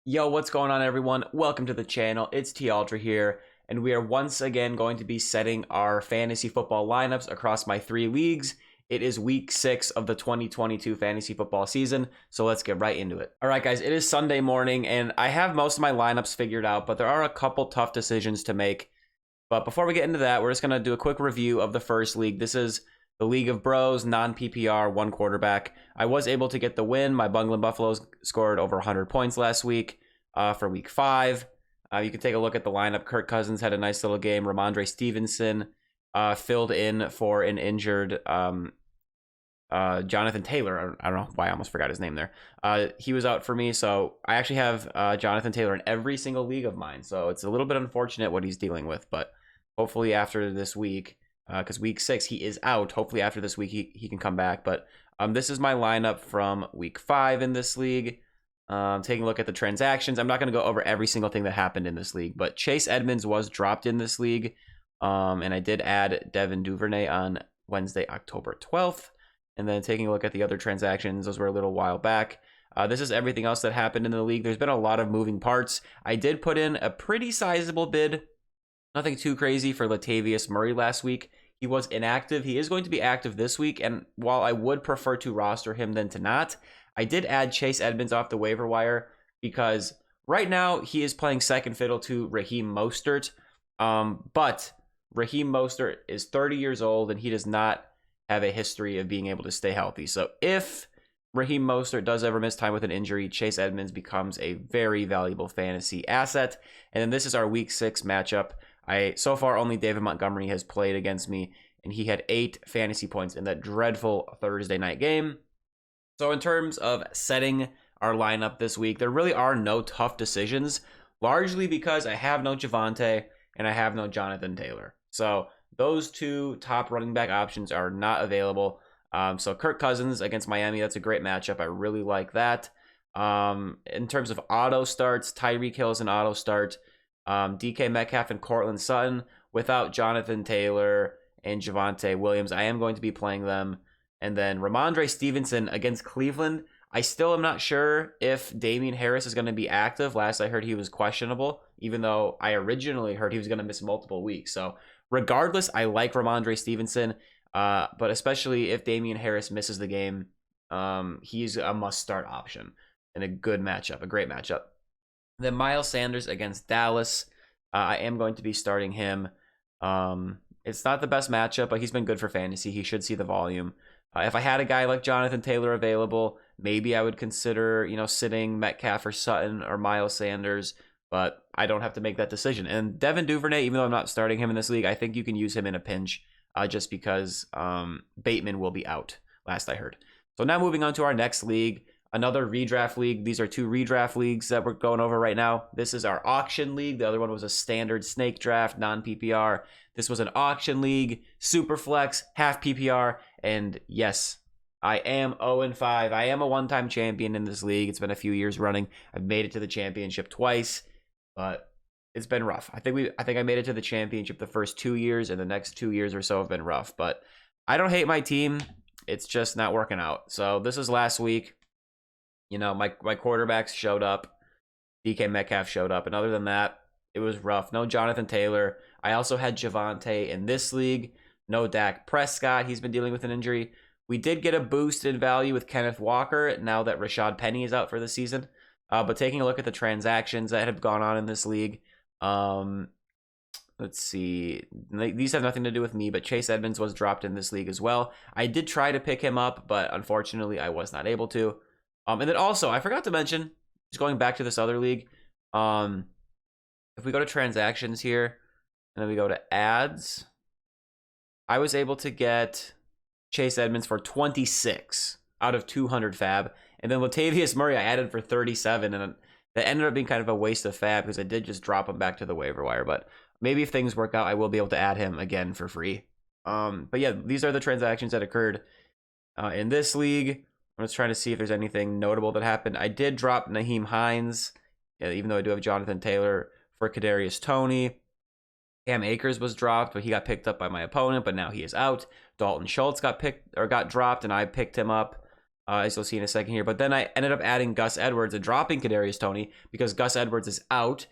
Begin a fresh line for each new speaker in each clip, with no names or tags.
Yo, what's going on, everyone? Welcome to the channel. It's T Ultra here, and we are once again going to be setting our fantasy football lineups across my 3 leagues. It is week 6 of the 2022 fantasy football season, so let's get right into it. All right, guys, it is Sunday morning, and I have most of my lineups figured out, but there are a couple tough decisions to make. But before we get into that, we're just going to do a quick review of the first league. This is the League of Bros, non-PPR, 1 quarterback. I was able to get the win. My Bungling Buffaloes scored over 100 points last week for week 5. You can take a look at the lineup. Kirk Cousins had a nice little game. Rhamondre Stevenson filled in for an injured Jonathan Taylor. I don't know why I almost forgot his name there. He was out for me, so I actually have Jonathan Taylor in every single league of mine. So it's a little bit unfortunate what he's dealing with, but hopefully after this week, because week 6 he is out. Hopefully after this week he can come back. But this is my lineup from week 5 in this league. Taking a look at the transactions. I'm not going to go over every single thing that happened in this league, but Chase Edmonds was dropped in this league. And I did add Devin Duvernay on Wednesday, October 12th. And then taking a look at the other transactions, those were a little while back. This is everything else that happened in the league. There's been a lot of moving parts. I did put in a pretty sizable bid. Nothing too crazy for Latavius Murray last week. He was inactive. He is going to be active this week. And while I would prefer to roster him than to not, I did add Chase Edmonds off the waiver wire because right now he is playing second fiddle to Raheem Mostert. But Raheem Mostert is 30 years old and he does not have a history of being able to stay healthy. So if Raheem Mostert does ever miss time with an injury, Chase Edmonds becomes a very valuable fantasy asset. And then this is our week 6 matchup. So far only David Montgomery has played against me, and he had 8 fantasy points in that dreadful Thursday night game. So in terms of setting our lineup this week, there really are no tough decisions, largely because I have no Javonte and I have no Jonathan Taylor. So those 2 top running back options are not available. So Kirk Cousins against Miami, that's a great matchup. I really like that. In terms of auto starts, Tyreek Hill is an auto start. DK Metcalf and Courtland Sutton. Without Jonathan Taylor and Javonte Williams, I am going to be playing them. And then Rhamondre Stevenson against Cleveland. I still am not sure if Damian Harris is going to be active. Last I heard he was questionable, even though I originally heard he was going to miss multiple weeks. So regardless, I like Rhamondre Stevenson, but especially if Damian Harris misses the game, he's a must-start option and a good matchup, a great matchup. Then Miles Sanders against Dallas. I am going to be starting him. It's not the best matchup, but he's been good for fantasy. He should see the volume. If I had a guy like Jonathan Taylor available, maybe I would consider, sitting Metcalf or Sutton or Miles Sanders, but I don't have to make that decision. And Devin Duvernay, even though I'm not starting him in this league, I think you can use him in a pinch just because Bateman will be out, last I heard. So now moving on to our next league, another redraft league. These are 2 redraft leagues that we're going over right now. This is our auction league. The other one was a standard snake draft, non-PPR. This was an auction league, Superflex, half PPR. And yes, I am 0-5. I am a one-time champion in this league. It's been a few years running. I've made it to the championship twice, but it's been rough. I think I made it to the championship the first 2 years, and the next 2 years or so have been rough. But I don't hate my team. It's just not working out. So this is last week. My quarterbacks showed up. DK Metcalf showed up. And other than that, it was rough. No Jonathan Taylor. I also had Javonte in this league. No Dak Prescott. He's been dealing with an injury. We did get a boost in value with Kenneth Walker now that Rashad Penny is out for the season. But taking a look at the transactions that have gone on in this league, let's see. These have nothing to do with me, but Chase Edmonds was dropped in this league as well. I did try to pick him up, but unfortunately I was not able to. And then also, I forgot to mention, just going back to this other league, if we go to transactions here, and then we go to ads, I was able to get Chase Edmonds for 26 out of 200 fab. And then Latavius Murray I added for 37, and that ended up being kind of a waste of fab because I did just drop him back to the waiver wire. But maybe if things work out, I will be able to add him again for free. But yeah, these are the transactions that occurred in this league. I'm just trying to see if there's anything notable that happened. I did drop Nyheim Hines, even though I do have Jonathan Taylor, for Kadarius Toney. Cam Akers was dropped, but he got picked up by my opponent, but now he is out. Dalton Schultz got dropped, and I picked him up. as you'll see in a second here. But then I ended up adding Gus Edwards and dropping Kadarius Toney because Gus Edwards is out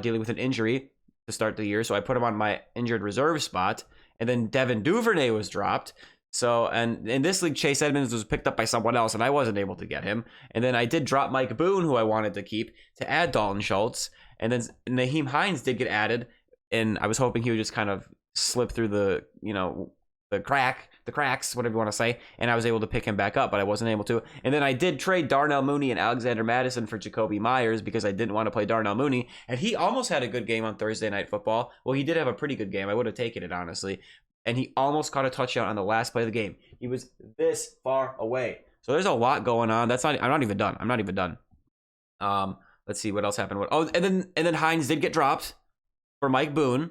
dealing with an injury to start the year. So I put him on my injured reserve spot. And then Devin Duvernay was dropped. So, and in this league, Chase Edmonds was picked up by someone else, and I wasn't able to get him. And then I did drop Mike Boone, who I wanted to keep, to add Dalton Schultz. And then Nyheim Hines did get added, and I was hoping he would just kind of slip through the, the cracks, whatever you want to say, and I was able to pick him back up, but I wasn't able to. And then I did trade Darnell Mooney and Alexander Madison for Jacoby Myers because I didn't want to play Darnell Mooney, and he almost had a good game on Thursday Night Football. Well, he did have a pretty good game. I would have taken it, honestly. And he almost caught a touchdown on the last play of the game. He was this far away. So there's a lot going on. I'm not even done. Let's see what else happened. And then Hines did get dropped for Mike Boone.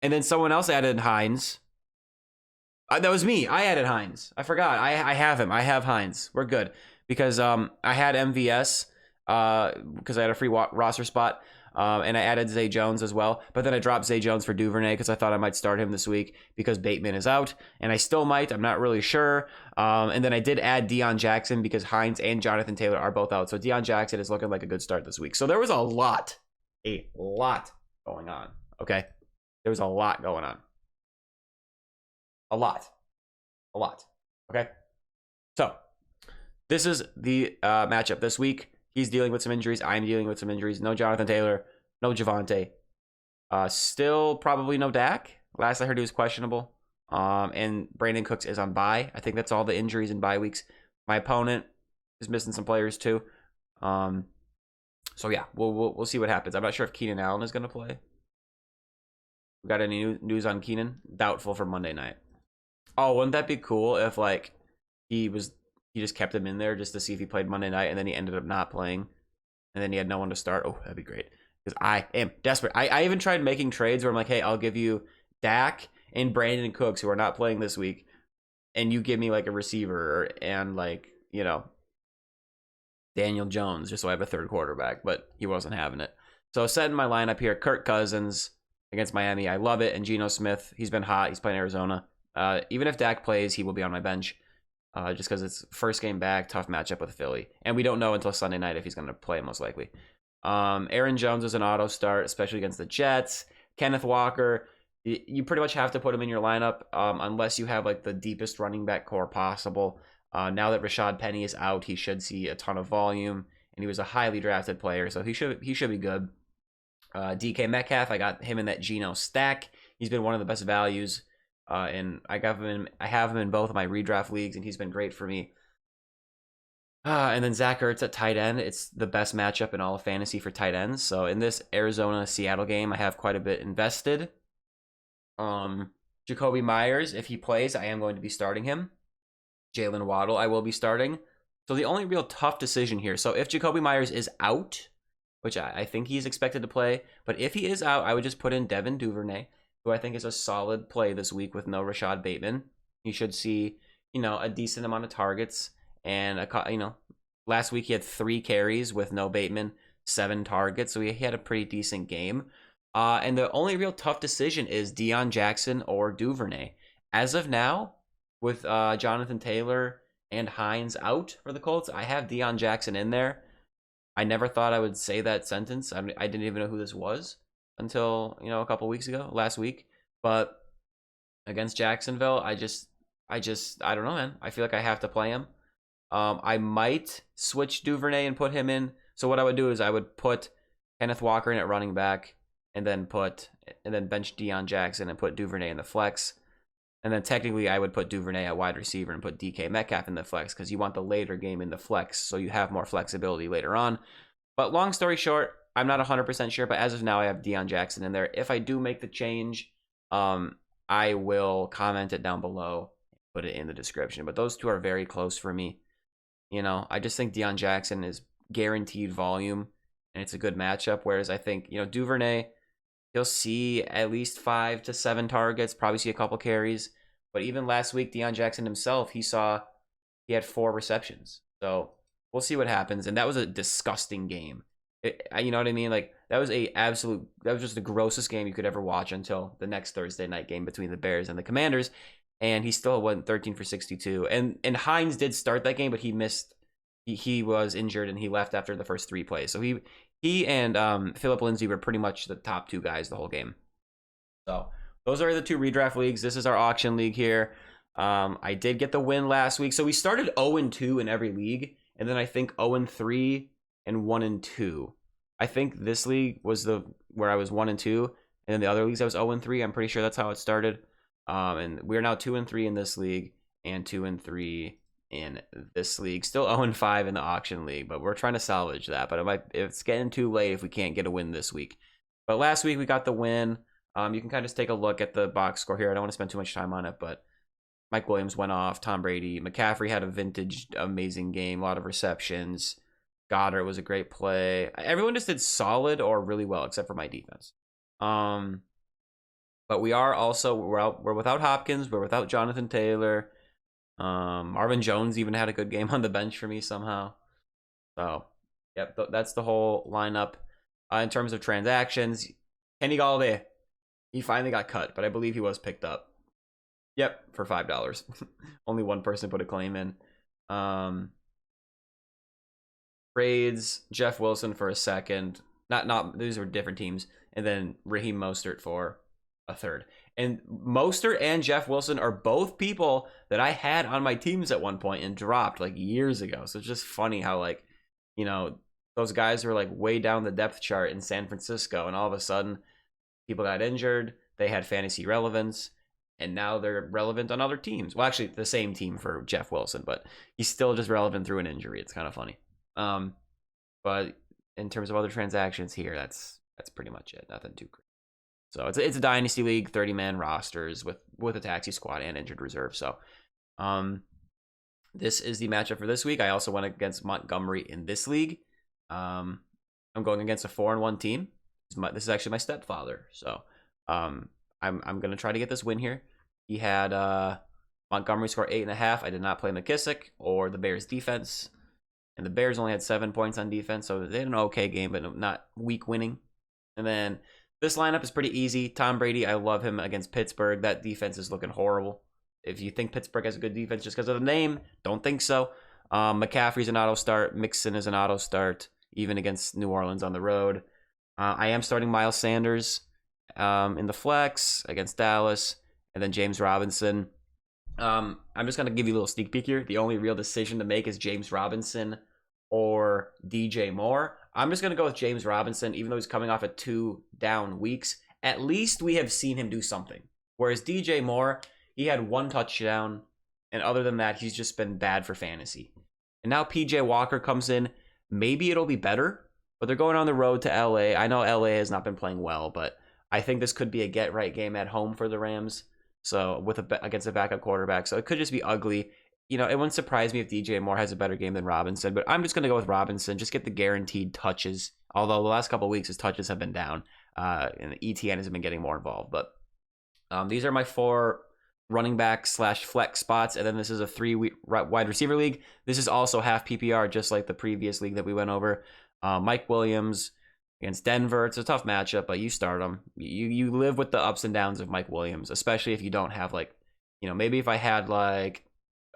And then someone else added Hines. That was me. I added Hines. I forgot. I have him. I have Hines. We're good. Because I had MVS because I had a free roster spot. And I added Zay Jones as well. But then I dropped Zay Jones for Duvernay because I thought I might start him this week because Bateman is out. And I still might. I'm not really sure. And then I did add Deon Jackson because Hines and Jonathan Taylor are both out. So Deon Jackson is looking like a good start this week. So there was a lot going on. Okay? There was a lot going on. A lot. Okay? So, this is the matchup this week. He's dealing with some injuries. I'm dealing with some injuries. No Jonathan Taylor. No Javonte. Still probably no Dak. Last I heard he was questionable. And Brandin Cooks is on bye. I think that's all the injuries in bye weeks. My opponent is missing some players too. So yeah, we'll see what happens. I'm not sure if Keenan Allen is going to play. We got any news on Keenan? Doubtful for Monday night. Oh, wouldn't that be cool if like he just kept him in there just to see if he played Monday night and then he ended up not playing and then he had no one to start? Oh, that'd be great. Because I am desperate. I even tried making trades where I'm like, hey, I'll give you Dak and Brandin Cooks who are not playing this week, and you give me like a receiver and like, Daniel Jones just so I have a third quarterback, but he wasn't having it. So setting my lineup here, Kirk Cousins against Miami. I love it. And Geno Smith, he's been hot. He's playing Arizona. Even if Dak plays, he will be on my bench. Just because it's first game back, tough matchup with Philly. And we don't know until Sunday night if he's going to play, most likely. Aaron Jones is an auto start, especially against the Jets. Kenneth Walker, you pretty much have to put him in your lineup unless you have like the deepest running back core possible. Now that Rashad Penny is out, he should see a ton of volume. And he was a highly drafted player, so he should be good. DK Metcalf, I got him in that Geno stack. He's been one of the best values. And I have him in both of my redraft leagues, and he's been great for me. And then Zach Ertz at tight end. It's the best matchup in all of fantasy for tight ends. So in this Arizona-Seattle game, I have quite a bit invested. Jacoby Myers, if he plays, I am going to be starting him. Jalen Waddle, I will be starting. So the only real tough decision here. So if Jacoby Myers is out, which I think he's expected to play, but if he is out, I would just put in Devin Duvernay, who I think is a solid play this week with no Rashad Bateman. He should see, a decent amount of targets. And, last week he had 3 carries with no Bateman, 7 targets. So he had a pretty decent game. And the only real tough decision is Deon Jackson or Duvernay. As of now, with Jonathan Taylor and Hines out for the Colts, I have Deon Jackson in there. I never thought I would say that sentence. I didn't even know who this was until, a couple weeks ago, last week. But against Jacksonville, I don't know, man. I feel like I have to play him. I might switch Duvernay and put him in. So what I would do is I would put Kenneth Walker in at running back and then bench Deon Jackson and put Duvernay in the flex. And then technically I would put Duvernay at wide receiver and put DK Metcalf in the flex because you want the later game in the flex so you have more flexibility later on. But long story short, I'm not 100% sure, but as of now, I have Deon Jackson in there. If I do make the change, I will comment it down below, put it in the description. But those two are very close for me. I just think Deon Jackson is guaranteed volume, and it's a good matchup. Whereas I think, Duvernay, he'll see at least 5 to 7 targets, probably see a couple carries. But even last week, Deon Jackson himself, he had 4 receptions. So we'll see what happens. And that was a disgusting game. You know what I mean? Like that was just the grossest game you could ever watch until the next Thursday night game between the Bears and the Commanders. and he still went 13 for 62. And Hines did start that game, but he missed. He was injured and he left after the first 3 plays. So he and Philip Lindsay were pretty much the top 2 guys the whole game. So those are the 2 redraft leagues. This is our auction league here. I did get the win last week. So we started 0-2 in every league, and then I think 0-3 and 1-2. I think this league was where I was 1-2, and then the other leagues I was 0-3. I'm pretty sure that's how it started. And we're now 2-3 in this league and 2-3 in this league. Still 0-5 in the auction league, but we're trying to salvage that. But it's getting too late if we can't get a win this week. But last week we got the win. You can kind of just take a look at the box score here. I don't want to spend too much time on it, but Mike Williams went off. Tom Brady. McCaffrey had a vintage amazing game. A lot of receptions. Goedert was a great play. Everyone just did solid or really well, except for my defense. But we are also, we're without Hopkins. We're without Jonathan Taylor. Marvin Jones even had a good game on the bench for me somehow. So, yep, that's the whole lineup. In terms of transactions, Kenny Galladay, he finally got cut, but I believe he was picked up. Yep, for $5. Only one person put a claim in. Trades Jeff Wilson for a second. Not these were different teams. And then Raheem Mostert for a third. And Mostert and Jeff Wilson are both people that I had on my teams at one point and dropped like years ago. So it's just funny how, like, you know, those guys were like way down the depth chart in San Francisco, and all of a sudden people got injured. They had fantasy relevance, and now they're relevant on other teams. Well, actually, the same team for Jeff Wilson, but he's still just relevant through an injury. It's kind of funny. But in terms of other transactions here, that's pretty much it. Nothing too crazy. So it's a dynasty league, 30-man rosters with a taxi squad and injured reserve. So this is the matchup for this week. I also went against Montgomery in this league. I'm going against a 4-1 team. This is actually my stepfather. So I'm going to try to get this win here. He had Montgomery score 8.5. I did not play McKissic or the Bears defense. And the Bears only had 7 points on defense, so they had an okay game, but not weak winning. And then this lineup is pretty easy. Tom Brady, I love him against Pittsburgh. That defense is looking horrible. If you think Pittsburgh has a good defense just because of the name, don't think so. McCaffrey's an auto start. Mixon is an auto start, even against New Orleans on the road. I am starting Miles Sanders in the flex against Dallas, and then James Robinson. I'm just going to give you a little sneak peek here. The only real decision to make is James Robinson or DJ Moore. I'm just going to go with James Robinson, even though he's coming off of 2 down weeks. At least we have seen him do something. Whereas DJ Moore, he had 1 touchdown, and other than that, he's just been bad for fantasy. And now PJ Walker comes in. Maybe it'll be better, but they're going on the road to LA. I know LA has not been playing well, but I think this could be a get-right game at home for the Rams. So against a backup quarterback. So it could just be ugly. You know, it wouldn't surprise me if DJ Moore has a better game than Robinson, but I'm just going to go with Robinson. Just get the guaranteed touches. Although the last couple of weeks, his touches have been down, and ETN has been getting more involved. But these are my 4 running back / flex spots, and then this is a 3 wide receiver league. This is also half PPR, just like the previous league that we went over. Mike Williams against Denver. It's a tough matchup, but you start him. You live with the ups and downs of Mike Williams, especially if you don't have, like, you know, maybe if I had like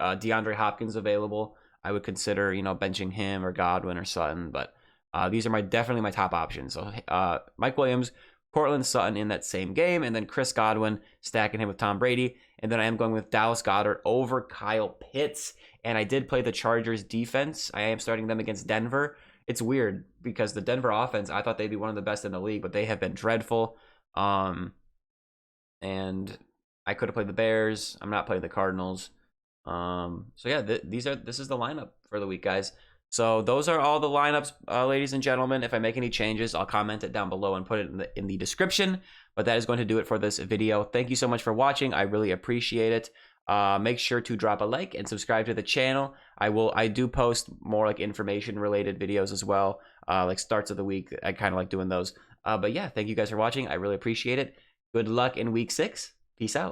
DeAndre Hopkins available, I would consider, you know, benching him or Godwin or Sutton. But these are definitely my top options. So Mike Williams, Courtland, Sutton in that same game, and then Chris Godwin stacking him with Tom Brady. And then I am going with Dallas Goedert over Kyle Pitts. And I did play the Chargers defense. I am starting them against Denver. It's weird because the Denver offense, I thought they'd be one of the best in the league, but they have been dreadful. And I could have played the Bears. I'm not playing the Cardinals. So yeah, this is the lineup for the week, guys. So those are all the lineups, ladies and gentlemen. If I make any changes, I'll comment it down below and put it in the description. But that is going to do it for this video. Thank you so much for watching. I really appreciate it. Make sure to drop a like and subscribe to the channel. I do post more like information related videos as well, like starts of the week. I kind of like doing those. But yeah, thank you guys for watching. I really appreciate it. Good luck in week 6. Peace out.